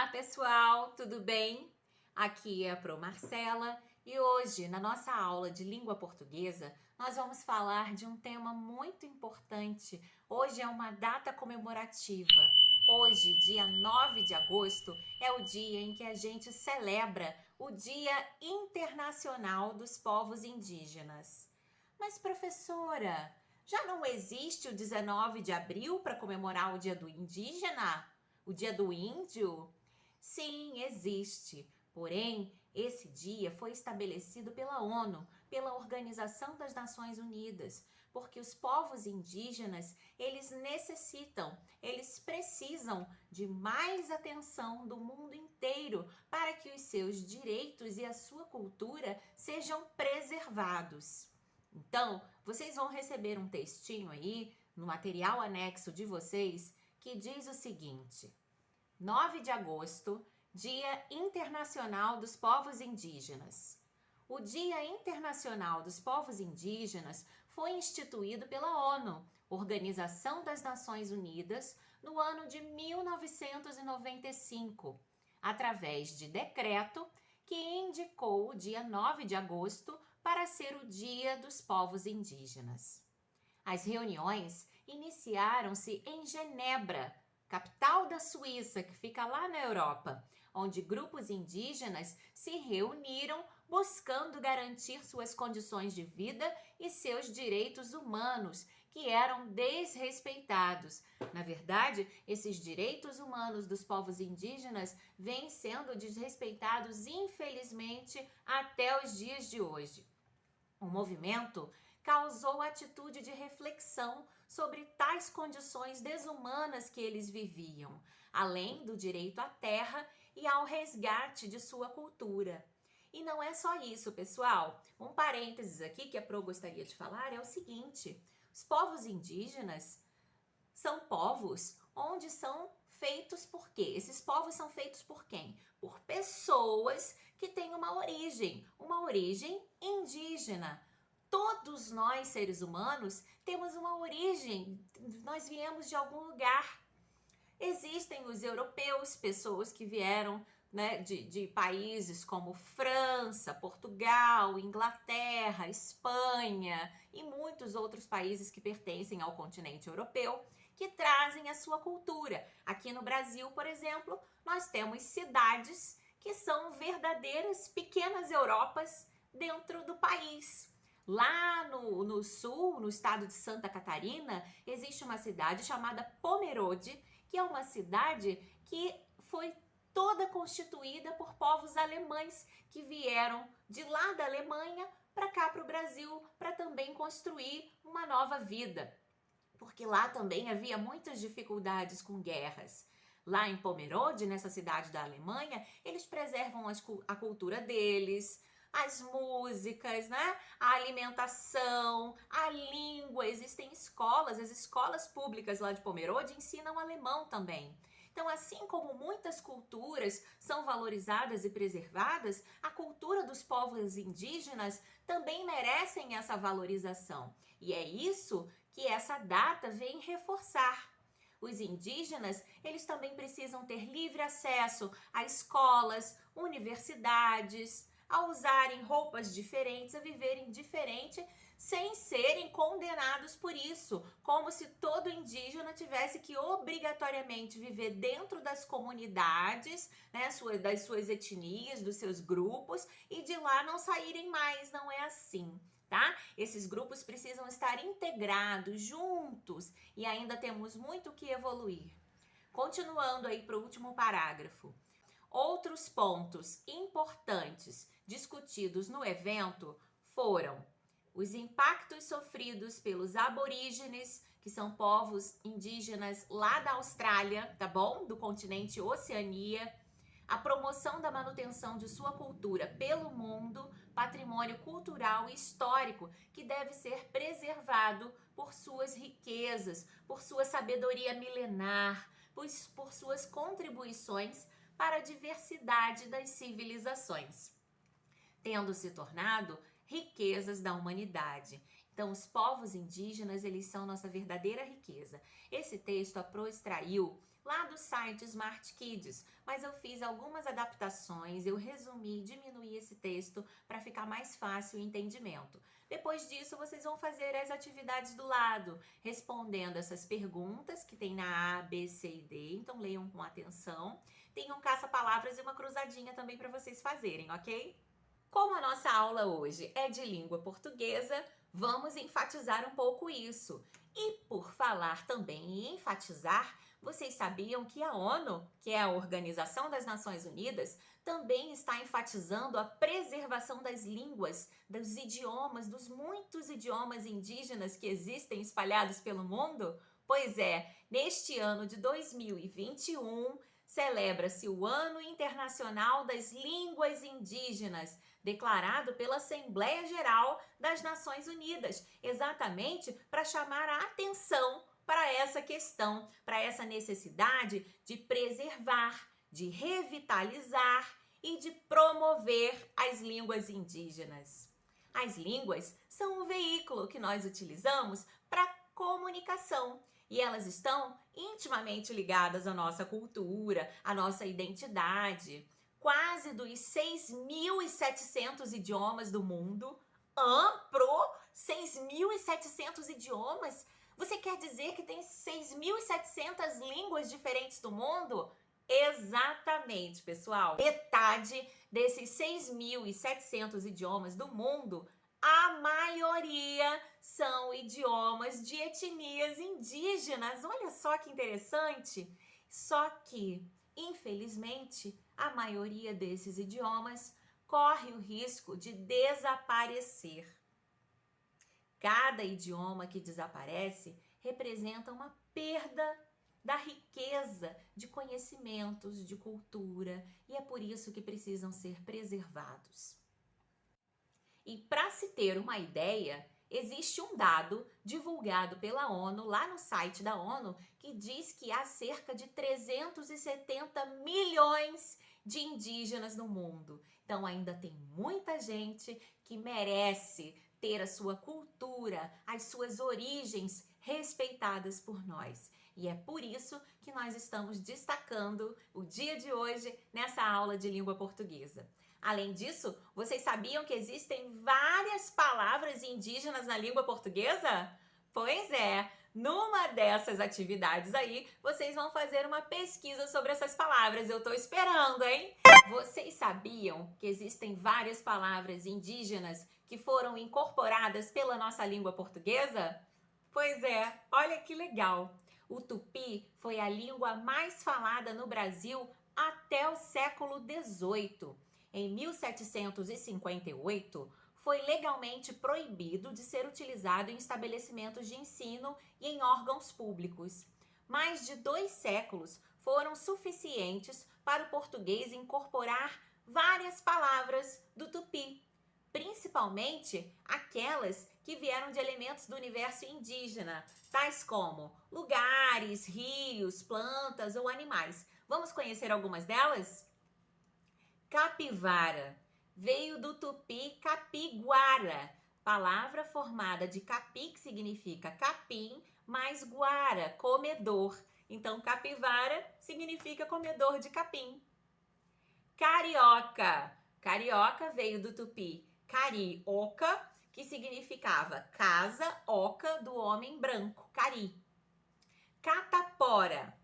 Olá, pessoal, tudo bem? Aqui é a Pro Marcela e hoje, na nossa aula de língua portuguesa, nós vamos falar de um tema muito importante. Hoje é uma data comemorativa. Hoje, dia 9 de agosto, é o dia em que a gente celebra o Dia Internacional dos Povos Indígenas. Mas, professora, já não existe o 19 de abril para comemorar o Dia do Indígena? O Dia do Índio? Sim, existe. Porém, esse dia foi estabelecido pela ONU, pela Organização das Nações Unidas, porque os povos indígenas, eles precisam de mais atenção do mundo inteiro para que os seus direitos e a sua cultura sejam preservados. Então, vocês vão receber um textinho aí no material anexo de vocês que diz o seguinte: 9 de agosto, Dia Internacional dos Povos Indígenas. O Dia Internacional dos Povos Indígenas foi instituído pela ONU, Organização das Nações Unidas, no ano de 1995, através de decreto que indicou o dia 9 de agosto para ser o Dia dos Povos Indígenas. As reuniões iniciaram-se em Genebra, capital da Suíça, que fica lá na Europa, onde grupos indígenas se reuniram buscando garantir suas condições de vida e seus direitos humanos, que eram desrespeitados. Na verdade, esses direitos humanos dos povos indígenas vêm sendo desrespeitados, infelizmente, até os dias de hoje. O movimento causou atitude de reflexão sobre tais condições desumanas que eles viviam, além do direito à terra e ao resgate de sua cultura. E não é só isso, pessoal. Um parênteses aqui que a Pro gostaria de falar é o seguinte: os povos indígenas são povos onde são feitos por quê? Esses povos são feitos por quem? Por pessoas que têm uma origem indígena. Todos nós, seres humanos, temos uma origem, nós viemos de algum lugar. Existem os europeus, pessoas que vieram, né, de países como França, Portugal, Inglaterra, Espanha e muitos outros países que pertencem ao continente europeu, que trazem a sua cultura. Aqui no Brasil, por exemplo, nós temos cidades que são verdadeiras pequenas Europas dentro do país. Lá no sul, no estado de Santa Catarina, existe uma cidade chamada Pomerode, que é uma cidade que foi toda constituída por povos alemães que vieram de lá da Alemanha para cá para o Brasil para também construir uma nova vida, porque lá também havia muitas dificuldades com guerras. Lá em Pomerode, nessa cidade da Alemanha, eles preservam a cultura deles, as músicas, né? A alimentação, a língua. Existem escolas, as escolas públicas lá de Pomerode ensinam alemão também. Então, assim como muitas culturas são valorizadas e preservadas, a cultura dos povos indígenas também merecem essa valorização. E é isso que essa data vem reforçar. Os indígenas, eles também precisam ter livre acesso a escolas, universidades, a usarem roupas diferentes, a viverem diferente, sem serem condenados por isso, como se todo indígena tivesse que obrigatoriamente viver dentro das comunidades, né, das suas etnias, dos seus grupos, e de lá não saírem mais. Não é assim, tá? Esses grupos precisam estar integrados, juntos, e ainda temos muito que evoluir. Continuando aí para o último parágrafo. Outros pontos importantes discutidos no evento foram os impactos sofridos pelos aborígenes, que são povos indígenas lá da Austrália, tá bom? Do continente Oceania, a promoção da manutenção de sua cultura pelo mundo, patrimônio cultural e histórico que deve ser preservado por suas riquezas, por sua sabedoria milenar, por suas contribuições para a diversidade das civilizações, tendo se tornado riquezas da humanidade. Então, os povos indígenas, eles são nossa verdadeira riqueza. Esse texto a Pro extraiu lá do site Smart Kids, mas eu fiz algumas adaptações, eu resumi, diminuí esse texto para ficar mais fácil o entendimento. Depois disso, vocês vão fazer as atividades do lado, respondendo essas perguntas que tem na A, B, C e D, então leiam com atenção. Tem um caça-palavras e uma cruzadinha também para vocês fazerem, ok? Como a nossa aula hoje é de língua portuguesa, vamos enfatizar um pouco isso. E por falar também em enfatizar, vocês sabiam que a ONU, que é a Organização das Nações Unidas, também está enfatizando a preservação das línguas, dos idiomas, dos muitos idiomas indígenas que existem espalhados pelo mundo? Pois é, neste ano de 2021, celebra-se o Ano Internacional das Línguas Indígenas, declarado pela Assembleia Geral das Nações Unidas, exatamente para chamar a atenção para essa questão, para essa necessidade de preservar, de revitalizar e de promover as línguas indígenas. As línguas são o veículo que nós utilizamos para comunicação e elas estão intimamente ligadas à nossa cultura, à nossa identidade. Quase dos 6.700 idiomas do mundo. Pro 6.700 idiomas? Você quer dizer que tem 6.700 línguas diferentes do mundo? Exatamente, pessoal. Metade desses 6.700 idiomas do mundo, a maioria são idiomas de etnias indígenas. Olha só que interessante. Só que, infelizmente, a maioria desses idiomas corre o risco de desaparecer. Cada idioma que desaparece representa uma perda da riqueza de conhecimentos, de cultura, e é por isso que precisam ser preservados. E para se ter uma ideia, existe um dado divulgado pela ONU, lá no site da ONU, que diz que há cerca de 370 milhões de indígenas no mundo. Então ainda tem muita gente que merece ter a sua cultura, as suas origens respeitadas por nós. E é por isso que nós estamos destacando o dia de hoje nessa aula de língua portuguesa. Além disso, vocês sabiam que existem várias palavras indígenas na língua portuguesa? Pois é, numa dessas atividades aí, vocês vão fazer uma pesquisa sobre essas palavras. Eu tô esperando, hein? Vocês sabiam que existem várias palavras indígenas que foram incorporadas pela nossa língua portuguesa? Pois é, olha que legal! O tupi foi a língua mais falada no Brasil até o século XVIII. Em 1758, foi legalmente proibido de ser utilizado em estabelecimentos de ensino e em órgãos públicos. Mais de 2 séculos foram suficientes para o português incorporar várias palavras do tupi, principalmente aquelas que vieram de elementos do universo indígena, tais como lugares, rios, plantas ou animais. Vamos conhecer algumas delas? Capivara veio do tupi capiguara, palavra formada de capi, que significa capim, mais guara, comedor. Então, capivara significa comedor de capim. Carioca. Carioca veio do tupi carioca, que significava casa, oca, do homem branco, cari. Catapora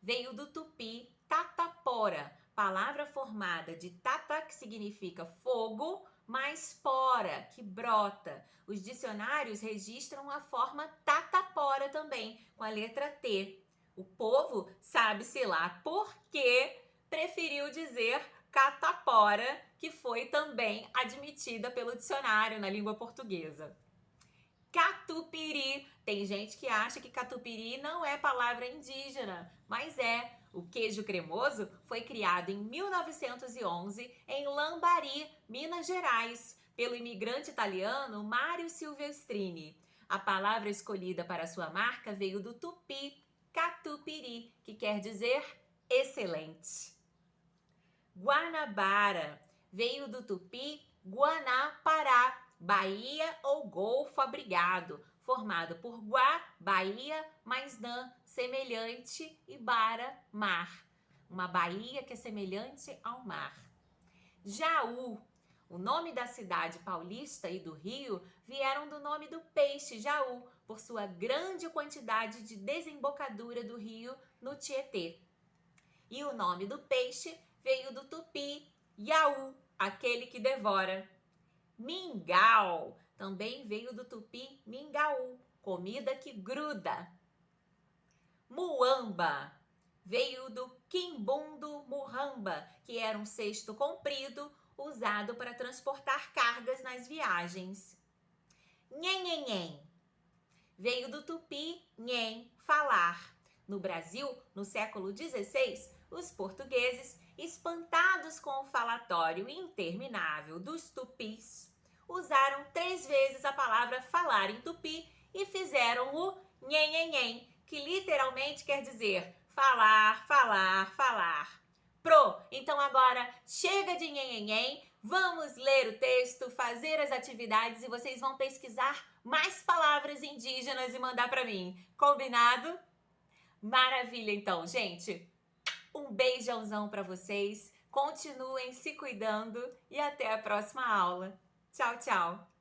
veio do tupi tatapora, palavra formada de tata, que significa fogo, mais pora, que brota. Os dicionários registram a forma tatapora também, com a letra T. O povo, sabe-se lá por que preferiu dizer catapora, que foi também admitida pelo dicionário na língua portuguesa. Catupiry. Tem gente que acha que catupiry não é palavra indígena, mas é. O queijo cremoso foi criado em 1911 em Lambari, Minas Gerais, pelo imigrante italiano Mário Silvestrini. A palavra escolhida para sua marca veio do tupi, catupiry, que quer dizer excelente. Guanabara veio do tupi Guanapará, Baía ou Golfo Abrigado, formado por Guá, Bahia, mais Nã, semelhante e bara, mar. Uma baía que é semelhante ao mar. Jaú. O nome da cidade paulista e do Rio vieram do nome do peixe Jaú, por sua grande quantidade de desembocadura do rio no Tietê. E o nome do peixe veio do tupi, Yaú, aquele que devora. Mingau também veio do tupi mingau, comida que gruda. Muamba veio do quimbundo murramba, que era um cesto comprido usado para transportar cargas nas viagens. Nhenhenhen veio do tupi nhen, falar. No Brasil, no século XVI, os portugueses, espantados com o falatório interminável dos tupis, usaram 3 vezes a palavra falar em tupi e fizeram o nhenhenhen, que literalmente quer dizer falar, falar, falar. Então agora chega de nhenhenhen, vamos ler o texto, fazer as atividades e vocês vão pesquisar mais palavras indígenas e mandar para mim. Combinado? Maravilha, então, gente. Um beijãozão para vocês. Continuem se cuidando e até a próxima aula. Tchau, tchau.